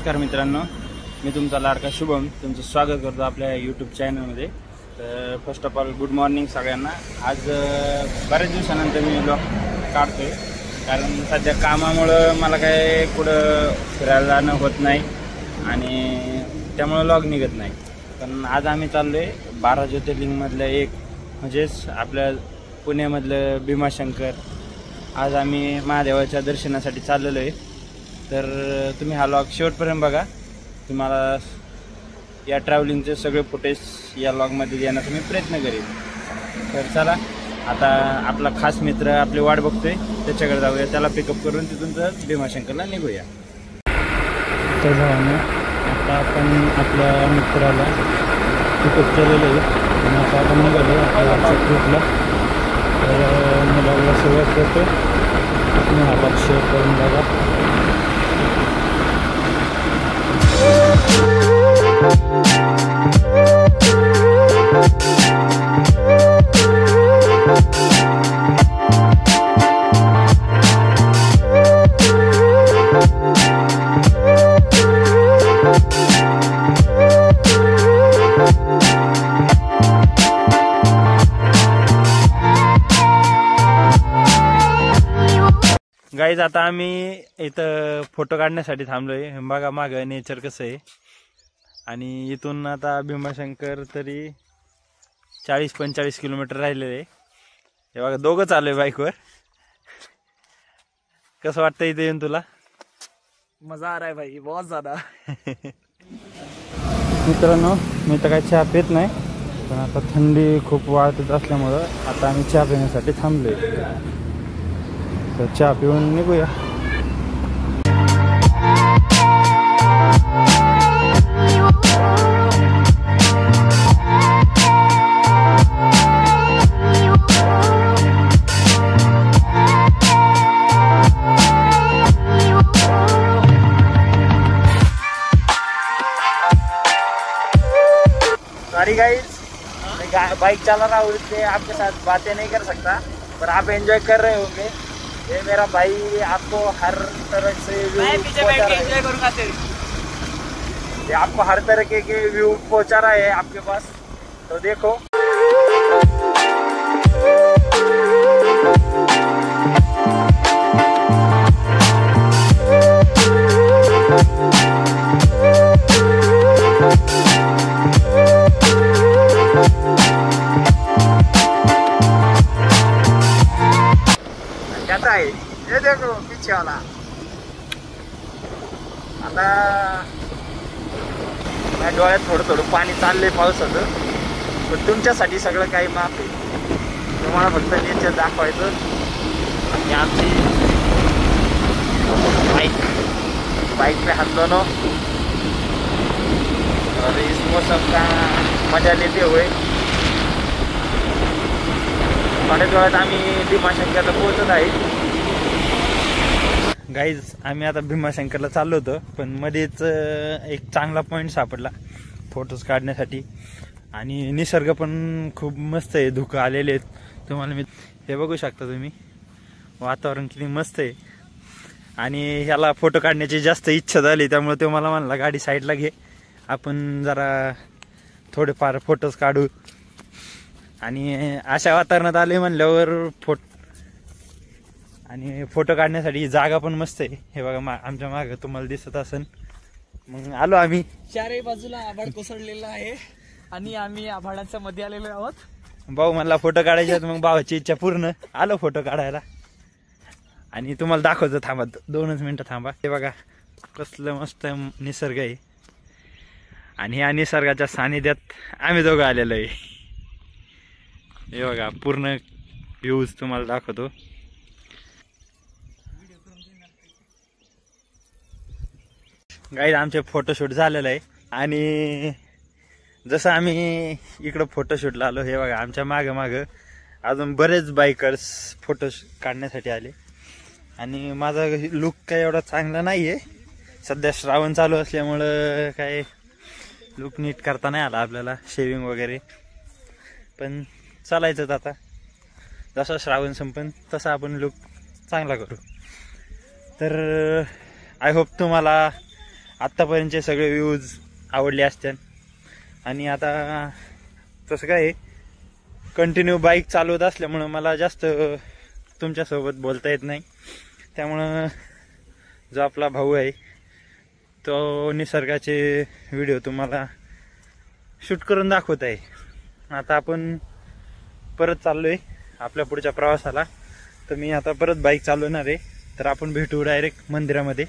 नमस्कार मित्रांनो, मी तुमचा लाडका शुभम तुमचं स्वागत करतो आपल्या यूट्यूब चॅनलमध्ये। तर first of all good morning सगळ्यांना। आज बऱ्याच दिवसानंतर मी व्लॉग काढतोय, कारण सध्या कामामुळं मला काय कुठं फिरायला जाणं होत नाही आणि त्यामुळं व्लॉग निघत नाही। पण आज आम्ही चाललो आहे 12 ज्योतिर्लिंगमधलं एक म्हणजेच आपल्या पुण्यामधलं भीमाशंकर। आज आम्ही महादेवाच्या दर्शनासाठी चाललेलो आहे। तर तुम्ही हा व्लॉग शेवटपर्यंत बघा, तुम्हाला या ट्रॅव्हलिंगचे सगळे फुटेज या व्लॉगमध्ये देण्याचा मी प्रयत्न करेन। तर चला, आता आपला खास मित्र आपली वाट बघतोय, त्याच्याकडे जाऊया, त्याला पिकअप करून तिथून तर भीमाशंकरला निघूया। तर आता आपण आपल्या मित्राला पिकअप केलेलं आहे आणि आता आपण निघालो आपल्या ट्रिपला। तर मी व्लॉगला सुरुवात करतो, तुम्ही हा व्लॉग शेअर करून बघा। गाईज, आता आम्ही इथं फोटो काढण्यासाठी थांबलोय। बघा मागं नेचर कसं आहे। आणि इथून आता भीमाशंकर तरी 40-45 किलोमीटर राहिलेले आहे। हे बघा, दोघं चालू आहे बाईकवर। कसं वाटतं इथे येऊन तुला? मजा आ रहा है भाई, बहुत ज्यादा। मित्रांनो, मी तर काही चहा पित नाही, पण आता थंडी खूप वाढत असल्यामुळं आता आम्ही चहा पिण्यासाठी थांबलोय। तर चहा पिऊन निघूया। सॉरी गाइस, बाइक चला रहा हूँ इसलिए आपके साथ बातें नहीं कर सकता, पर आप एंजॉय कर रहे होंगे। ये मेरा भाई आपको हर तरह से ये आपको हर तरह के व्यू पहुंचा रहा है आपके पास, तो देखो। ये देखो पीछे वाला। आता माझ्या डोळ्यात थोडं थोडं पाणी चाललंय पावसाचं, पण तुमच्यासाठी सगळं काही माफ आहे। तुम्हाला फक्त नेचर दाखवायचं। आणि आमची बाइक पे हम दोनों और इस मौसम का मजा लेते हुए थोड्याच वेळात आम्ही भीमाशंकरला पोहोचत आहे। गाईज, आम्ही आता भीमाशंकरला चाललो होतो, पण मध्येच एक चांगला पॉईंट सापडला फोटोज काढण्यासाठी। आणि निसर्ग पण खूप मस्त आहे, धुकं आलेले आहेत। तुम्हाला मी हे बघू शकता तुम्ही, वातावरण किती मस्त आहे। आणि ह्याला फोटो काढण्याची जास्त इच्छा झाली, त्यामुळे तो मला म्हणला गाडी साईडला घे, आपण जरा थोडेफार फोटोज काढू। आणि अशा वातावरणात आले म्हणल्यावर आणि फोटो काढण्यासाठी जागा पण मस्त आहे। हे बघा आमच्या मागं तुम्हाला दिसत असेल। मग आलो आम्ही, चारही बाजूला आभाळ कोसळलेला आहे आणि आम्ही आभाळाच्या मध्ये आलेलो आहोत। भाऊ म्हणला फोटो काढायचे, मग भावाची इच्छा पूर्ण, आलो फोटो काढायला। आणि तुम्हाला दाखवतो, थांबा 2 मिनिटं थांबा। हे बघा कसलं मस्त निसर्ग आहे, आणि या निसर्गाच्या सानिध्यात आम्ही दोघं आलेलो आहे। हे बघा पूर्ण व्ह्यूज तुम्हाला दाखवतो। गाईज, आमचे फोटोशूट झालेलं आहे, आणि जसं आम्ही इकडं फोटोशूटला आलो, हे बघा आमच्या मागं अजून बरेच बाईकर्स फोटो काढण्यासाठी आले। आणि माझा लुक काय एवढा चांगला नाही आहे, सध्या श्रावण चालू असल्यामुळं काय लुक नीट करता नाही आला आपल्याला, शेविंग वगैरे। पण चालायचं आता, जसा श्रावण संपन तसा आपण लुक चांगला करू। तर आय होप तुम्हाला आत्तापर्यंतचे सगळे व्ह्यूज आवडले असतील. आणि आता तसं काय कंटिन्यू बाईक चालवत असल्यामुळं मला जास्त तुमच्यासोबत बोलता येत नाही. त्यामुळं जो आपला भाऊ आहे तो निसर्गाचे व्हिडिओ तुम्हाला शूट करून दाखवत आहे. आता आपण परत चाललो आहे आपल्या पुढच्या प्रवासाला. तर मी आता परत बाईक चालवणार आहे. तर आपण भेटू डायरेक्ट मंदिरामध्ये.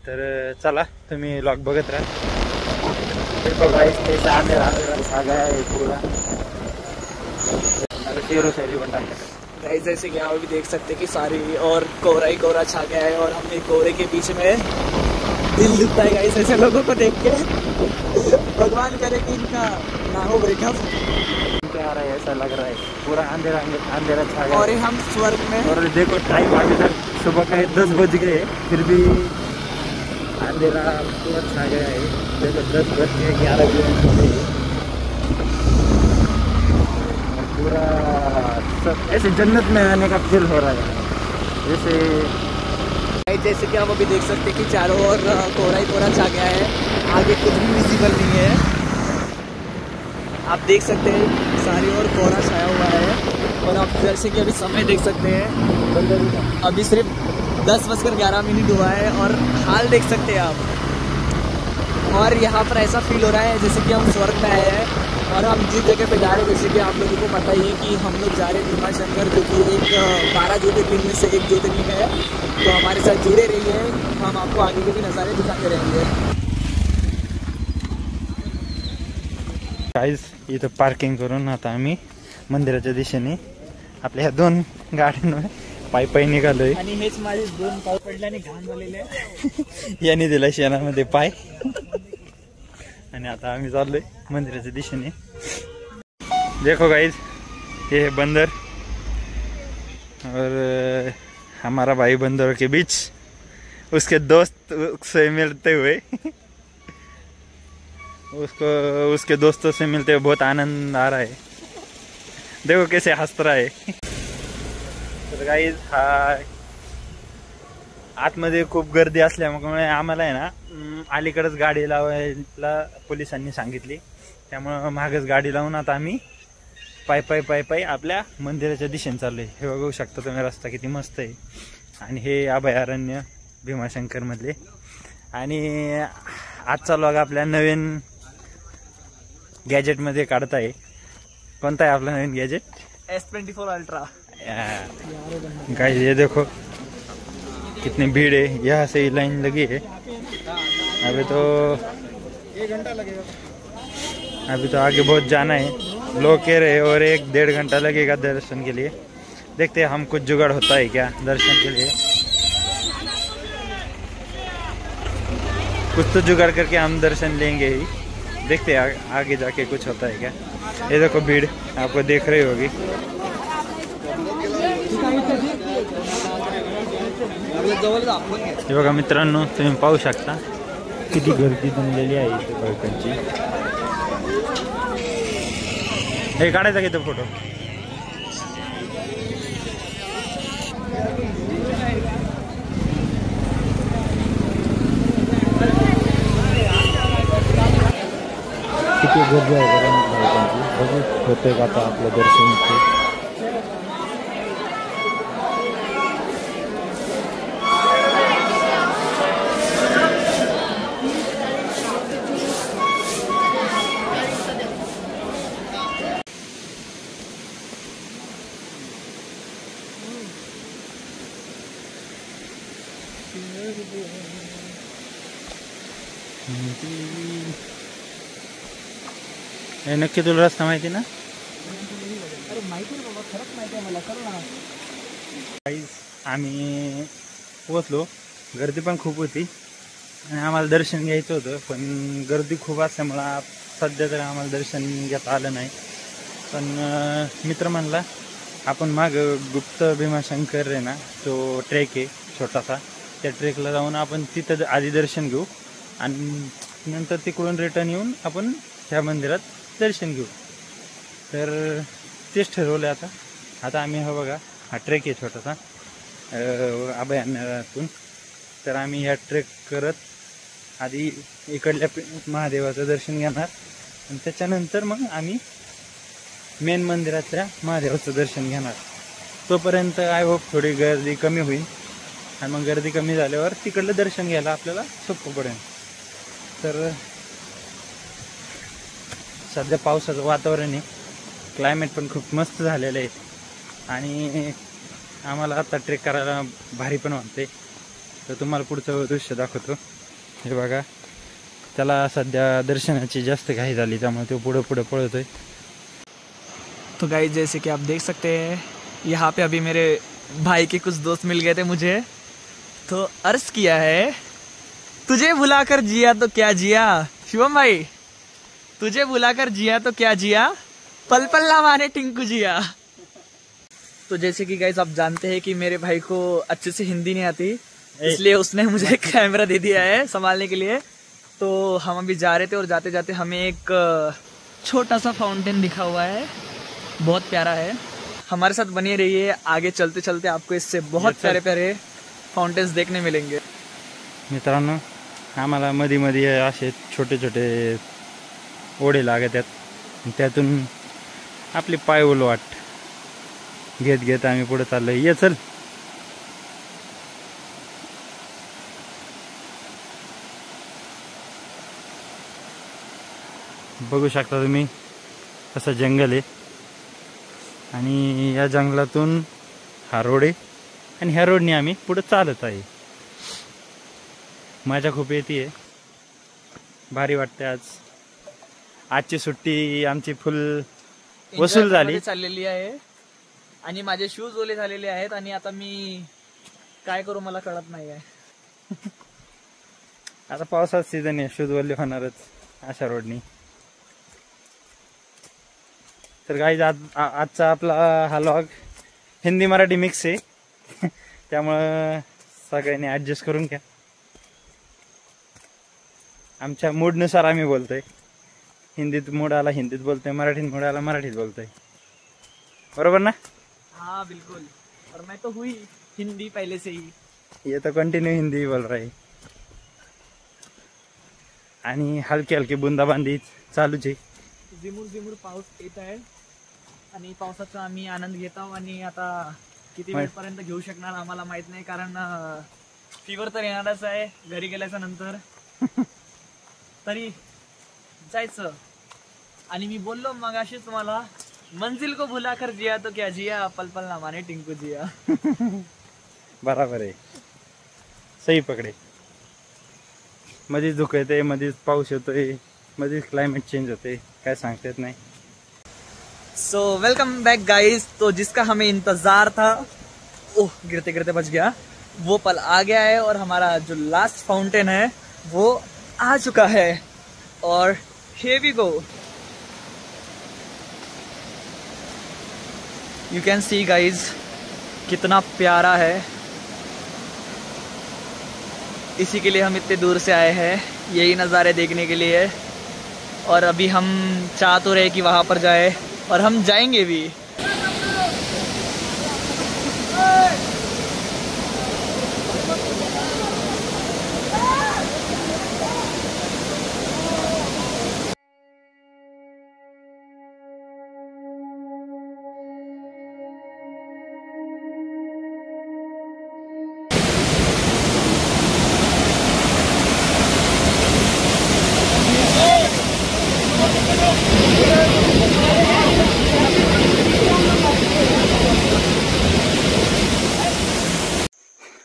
तर चला तुम्ही व्लॉग बघत राहा. गाइस जैसे कि आप भी देख सकते हैं कि सारी और कोहरा ही कोहरा छा गया है और हमने कोहरे के बीच में दिल दुखता है गाइस ऐसे लोगों को देख के. भगवान करे कि इनका ना हो ब्रेकअप. क्या रहा है, ऐसा लग रहा है पूरा अंधेरा अंधेरा छा गया. और ये हम स्वर्ग में. और देखो टाइम अभी तक सुबह का 10 बज गए फिर भी अंधेरा पूरा छा गया है. देखो 10 बज के 11 बजे पूरा सब ऐसे जन्नत में आने का फील हो रहा है. जैसे कि आप अभी देख सकते हैं कि चारों ओर कोहरा ही कोहरा छा गया है. आगे कुछ भी विजिबल नहीं है. आप देख सकते हैं सारी ओर कोहरा छाया हुआ है. और आप जैसे कि अभी समय देख सकते हैं अभी सिर्फ 10:11 हुआ है और हाल देख सकते हैं आप. और यहाँ पर ऐसा फील हो रहा है जैसे कि हम स्वर्ग में आए हैं. और हम जिस जगह पे जा रहे हैं जैसे कि आप लोगों को पता ही है कि हम लोग जा रहे हैं भीमाशंकर जो कि एक 12 ज्योतिर्लिंग में से एक ज्योतिर्लिंग है. तो हमारे साथ जुड़े रहिए. हम आपको आगे के भी नज़ारे दिखाते रहेंगे. गाइस इथं पार्किंग करून आता आम्ही मंदिराच्या दिशेने आपल्या ह्या 2 गाड्यांवर पायी पायी निघालोय. आणि हेच माझे 2 पाय पडल्याने घाण झालेले आहे. यांनी दिला शेणामध्ये पाय. आणि आता आम्ही चाललोय मंदिराच्या दिशेने. देखो गाइस ये है बंदर और हमारा भाई बंदरों के बीच उसके दोस्त से मिलते हुए उसके दोस्तों से मिलते हुए बहुत आनंद आ रहा है. देखो कैसे हंस रहा है. तर गाइस हा आतमध्ये खूप गर्दी असल्यामुळे आम्हाला आहे ना अलीकडेच गाडी लावायला पोलिसांनी सांगितली. त्यामुळं मागच गाडी लावून आता आम्ही पायी आपल्या मंदिराच्या दिशेने चाललोय. हे बघू शकता तुम्ही रस्ता किती मस्त आहे. आणि हे अभयारण्य भीमाशंकर मधले. आणि आजचा व्लॉग आपल्या नवीन गॅजेट मध्ये काढताय. कोणता आहे आपला नवीन गॅजेट? S24 ultra. गाइस ये देखो कितनी भीड़ है. यहाँ से लाइन लगी है. अभी तो 1 घंटा लगेगा. अभी तो आगे बहुत जाना है. लोग कह रहे हैं और 1-1.5 घंटा लगेगा दर्शन के लिए. देखते हैं हम कुछ जुगाड़ होता है क्या दर्शन के लिए. कुछ तो जुगाड़ करके हम दर्शन लेंगे ही. देखते हैं आगे जाके कुछ होता है क्या. ये देखो भीड़ आपको देख रही होगी. हे बघा मित्रांनो तुम्ही पाहू शकता किती गर्दी जमलेली आहे इथे बायकांची. हे काढायचा की तो फोटो. किती गर्दी आहे बायकांची. बघू होते का आता आपलं दर्शन. हे नक्की तुला रस्ता माहिती ना? अरे माहिती आहे बाबा, खरंच माहिती आहे मला. खरं ना. आम्ही पोहोचलो. गर्दी पण खूप होती आणि आम्हाला दर्शन घ्यायचं होतं. पण गर्दी खूप असल्यामुळं सध्या तर आम्हाला दर्शन घेता आलं नाही. पण मित्र म्हणला आपण माग गुप्त भीमाशंकर आहे ना, तो ट्रेक आहे छोटासा. त्या ट्रेकला जाऊन आपण तिथं आधी दर्शन घेऊ आणि नंतर तिकडून रिटर्न येऊन आपण ह्या मंदिरात दर्शन घेऊ. तर तेच ठरवलं आता. आता आम्ही हा बघा हा ट्रेक आहे छोटासा अभयारण्यातून. तर आम्ही ह्या ट्रेक करत आधी इकडल्या महादेवाचं दर्शन घेणार आणि त्याच्यानंतर मग आम्ही मेन मंदिरातल्या महादेवाचं दर्शन घेणार. तोपर्यंत आय होप थोडी गर्दी कमी होईल आणि मग गर्दी कमी झाल्यावर तिकडलं दर्शन घ्यायला आपल्याला सोपं पडेल. तर सध्या पावसाचं वातावरण आहे, क्लायमेट पण खूप मस्त झालेलं आहे आणि आम्हाला आता ट्रेक करायला भारी पण वाटते. तर तुम्हाला पुढचं दृश्य दाखवतो. हे बघा, त्याला सध्या दर्शनाची जास्त घाई झाली त्यामुळे तो पुढे पुढे पळतोय. तो गाइस जैसे कि आप देख सकते हैं यहाँ पे अभी मेरे भाई के कुछ दोस्त मिल गए थे मुझे, तो अर्ज किया है तुझे बुलाकर जिया तो क्या जिया. शिवम भाई, तुझे बुलाकर जिया तो क्या जिया, पल पल ना माने टिंकू जिया. तो जैसे कि गाइस आप जानते हैं कि मेरे भाई को अच्छे से हिंदी नहीं आती, इसलिए उसने मुझे कैमरा दे दिया है संभालने के लिए. तो हम अभी जा रहे थे और जाते जाते हमें एक छोटा सा फाउंटेन दिखा हुआ है, बहुत प्यारा है. हमारे साथ बने रहिए, आगे चलते चलते आपको इससे बहुत प्यारे प्यारे फाउंटेन्स देखने मिलेंगे. मित्रांनो, आम्हाला मध्ये मध्ये असे छोटे छोटे ओढे लागत आहेत, त्यातून आपली पाय ओलवाट घेत घेत आम्ही पुढे चाललोय. ये चल. बघू शकता तुम्ही कसं जंगल आहे आणि या जंगलातून हा रोड आहे आणि ह्या रोडने आम्ही पुढे चालत आहे. मजा खूप येते, भारी वाटते. आजची सुट्टी आमची फुल वसूल झाली चाललेली आहे आणि माझे शूज ओले झालेले आहेत आणि आता मी काय करू मला कळत नाही आहे. आता पावसाचा सीझन आहे, शूज ओले होणारच अशा रोडनी. तर गाईज आजचा आपला हा व्लॉग हिंदी मराठी मिक्स आहे, त्यामुळं सगळ्यांनी ॲडजस्ट करून घ्या. आमच्या मूडनुसार आम्ही बोलतोय. हिंदीत मूड आला हिंदीत बोलतोय, मराठीत मूड आला मराठीत बोलतोय. बरोबर ना? हाँ बिल्कुल. और मैं तो हुई हिंदी पहले से ही. ये तो कंटिन्यू हिंदी बोल रहा है आणि हलकी हलकी बुंदाबांदी चालूच आहे. झिमुर झिमुर पाऊस येत आहे आणि पावसाचा आम्ही आनंद घेत आहोत. आणि आता किती वेळपर्यंत घेऊ शकणार आम्हाला माहित नाही, कारण फीवर तर येणारच आहे घरी गेल्याच्या नंतर. तरी जायचं. आणि मी बोललो मगाशी तुम्हाला, मंजिल को भुला कर जिया तो क्या जिया, पल पल ना माने टिंकू जिया. बराबर आहे, सही पकडे. मध्येच धुकं येते, मध्येच पाऊस येतोय, मध्येच क्लायमेट चेंज होते, काय सांगता येत नाही. So welcome back guys. तो जिसका हमें इंतजार था, ओह गिरते गिरते बच गया, वो पल आ गया है और हमारा जो लास्ट फाउंटेन है वो आ चुका है. और here we go. You can see guys, कितना प्यारा है. इसी के लिए हम इतने दूर से आए हैं, यही नज़ारे देखने के लिए. और अभी हम चाह तो रहे कि वहाँ पर जाए और हम जाएंगे भी.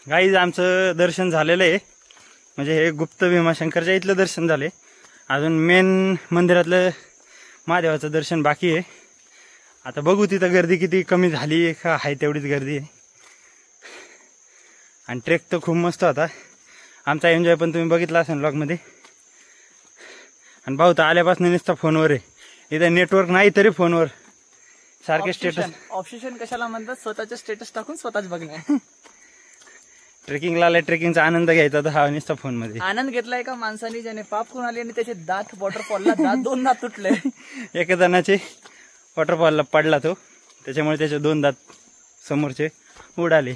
गाईज आमचं दर्शन झालेलं आहे, म्हणजे हे गुप्त भीमाशंकरच्या इथलं दर्शन झाले. अजून मेन मंदिरातलं महादेवाचं दर्शन बाकी आहे. आता बघू तिथं गर्दी किती कमी झाली का आहे तेवढीच गर्दी आहे. आणि ट्रेक तर खूप मस्त होता. आमचा एन्जॉय पण तुम्ही बघितला असेल व्लॉगमध्ये. आणि भाऊ तर आल्यापासून नुसता फोनवर आहे, इथं नेटवर्क नाही तरी फोनवर सारखे स्टेटस. ऑब्सेशन कशाला म्हणतात, स्वतःचे स्टेटस टाकून स्वतःच बघणे. ट्रेकिंगला आलाय, ट्रेकिंगचा आनंद घ्यायचा तर हा नुसता फोन मध्ये. आनंद घेतलाय का माणसाने ज्याने पाप करून आले आणि त्याचे दात वॉटरफॉलला दोन दात तुटले. एका जणाचे वॉटरफॉलला पडला तो, त्याच्यामुळे त्याचे 2 दात समोरचे उडाले.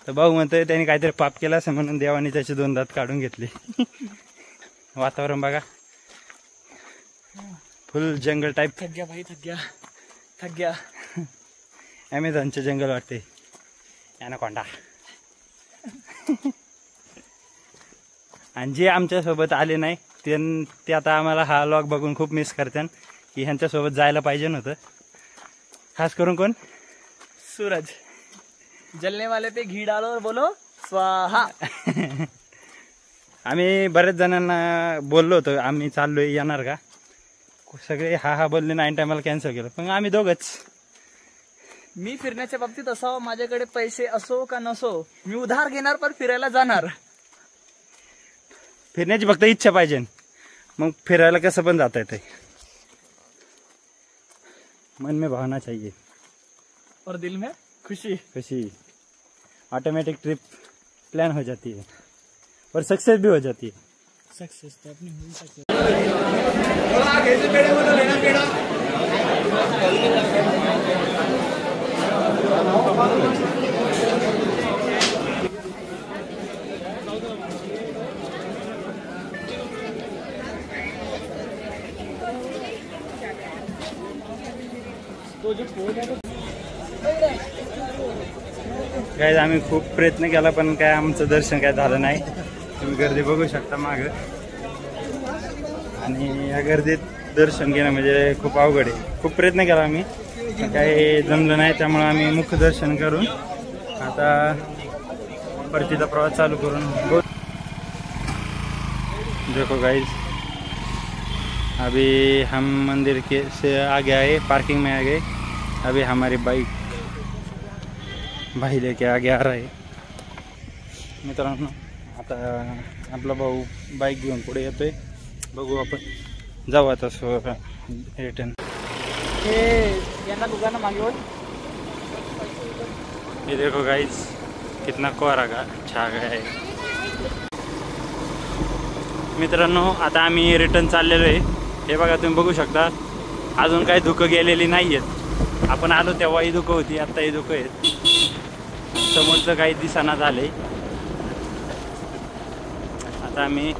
तर भाऊ म्हणतोय त्याने काहीतरी पाप केला असं म्हणून देवाने त्याचे 2 दात काढून घेतले. वातावरण बघा, फुल जंगल टाइप. थक गया भाई, थक गया. ॲमेझॉनचे जंगल वाटते. ॲनाकोंडा. आणि जे आमच्यासोबत आले नाही ते आता आम्हाला हा व्लॉग बघून खूप मिस करतात की ह्यांच्यासोबत जायला पाहिजे नव्हतं. खास करून कोण? सूरज. जलने वाले पे घी डालो और बोलो स्वाहा. आम्ही बरेच जणांना बोललो होतो आम्ही चाललोय येणार का, सगळे हा बोलले नाही, टायमाला कॅन्सल केलं. पण आम्ही दोघंच. मी फिरण्याच्या बाबतीत असावं, माझ्याकडे पैसे असो का नसो, मी उधार घेणार पण फिरायला जाणार. फिरण्याची फक्त इच्छा पाहिजे, मग फिरायला कसं पण जाता येते. मन में भावना चाहिए और दिल में खुशी. खुशी. ऑटोमेटिक ट्रिप प्लान हो जाती है और सक्सेस भी हो जाती है. सक्सेस तो अपनी मिल सकती गाईज आम्ही खूप प्रयत्न केला पण काय आमचं दर्शन काय झालं नाही. तुम्ही गर्दी बघू शकता मागं. आणि या गर्दीत दर्शन घेणं म्हणजे खूप अवघड आहे. खूप प्रयत्न केला आम्ही, काही जमलं नाही. त्यामुळे आम्ही मुख्य दर्शन करून आता परतीचा प्रवास चालू करून. देखो गाइस, अभी हम मंदिर के से आगे आए, पार्किंग में आ गए. अभी हमारी बाइक भाई लेके आगे आ रहा है. मित्रांनो आता आपला भाऊ बाईक घेऊन पुढे येतोय. बघू आपण जाऊ आता रिटर्न. दुकान मागे. ये देखो गाइस कितना कोहरा का छा गया है. मित्रांनो आता आम्ही रिटर्न चाललेलो आहे. हे बघा तुम्ही बघू शकता, अजून काही धुकं गेलेली नाही आहेत. आपण आलो तेव्हाही धुकं होती, आत्ताही धुकं आहेत. समोरचं काही दिसाना झाले. आता आम्ही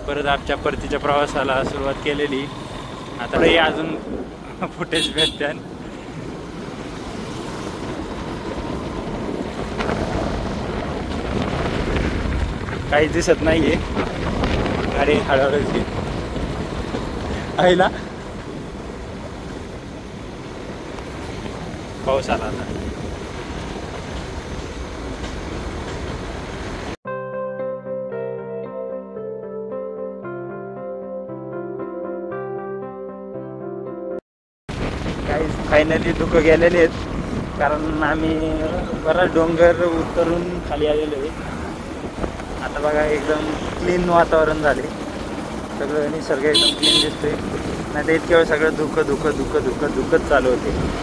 परत आमच्या परतीच्या प्रवासाला सुरुवात केलेली. आता हे अजून फुटेज भेटतात. काही दिसत नाहीये, गाडी हळूहळू आईला पाऊस आला आता. काही फायनली धुकं गेलेले आहेत, कारण आम्ही बराच डोंगर उतरून खाली आलेलो आहे. आता बघा एकदम क्लीन वातावरण झाले, सगळं निसर्ग एकदम क्लीन दिसतोय. नाही तर इतक्या वेळ सगळं धुकंच चालू होते.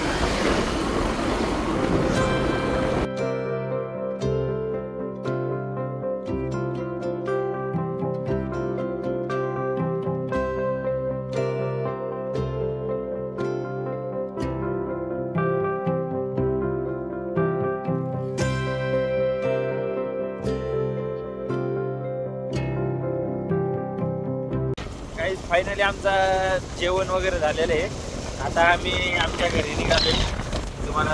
फायनली आमचा जेवण वगैरे झालेलं आहे. आता आम्ही आमच्या घरी निघालो. तुम्हाला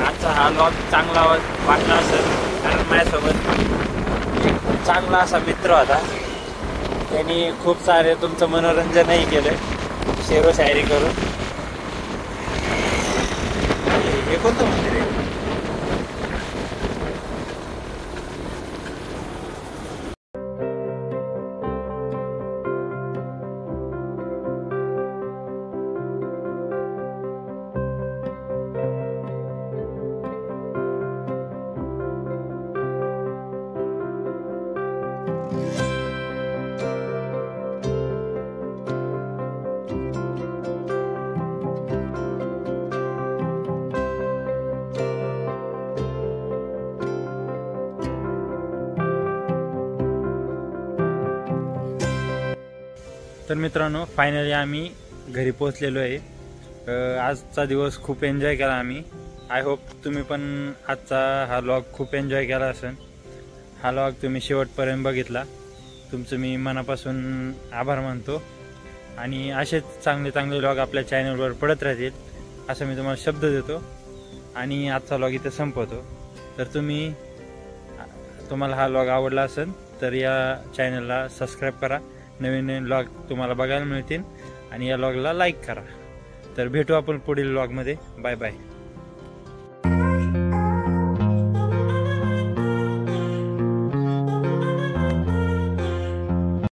आजचा हा व्लॉग चांगला वाटला असेल, कारण माझ्यासोबत एक चांगला असा मित्र होता. त्यांनी खूप सारे तुमचं मनोरंजनही केलं शेरो शायरी करून. हे कोणतं मंदिर आहे? तर मित्रांनो फायनली आम्ही घरी पोहोचलेलो आहे. आजचा दिवस खूप एन्जॉय केला आम्ही. आय होप तुम्ही पण आजचा हा व्लॉग खूप एन्जॉय केला असेल. हा व्लॉग तुम्ही शेवटपर्यंत बघितला तुमचं मी मनापासून आभार मानतो आणि असेच चांगले चांगले व्लॉग आपल्या चॅनलवर पडत राहतील असं मी तुम्हाला शब्द देतो आणि आजचा व्लॉग इथं संपवतो. तर तुम्हाला हा व्लॉग आवडला असेल तर या चॅनलला सबस्क्राईब करा, नवीन नवीन व्लॉग तुम्हाला बघायला मिळतील आणि या व्लॉगला लाईक करा. तर भेटू आपण पुढील व्लॉगमध्ये. Bye bye.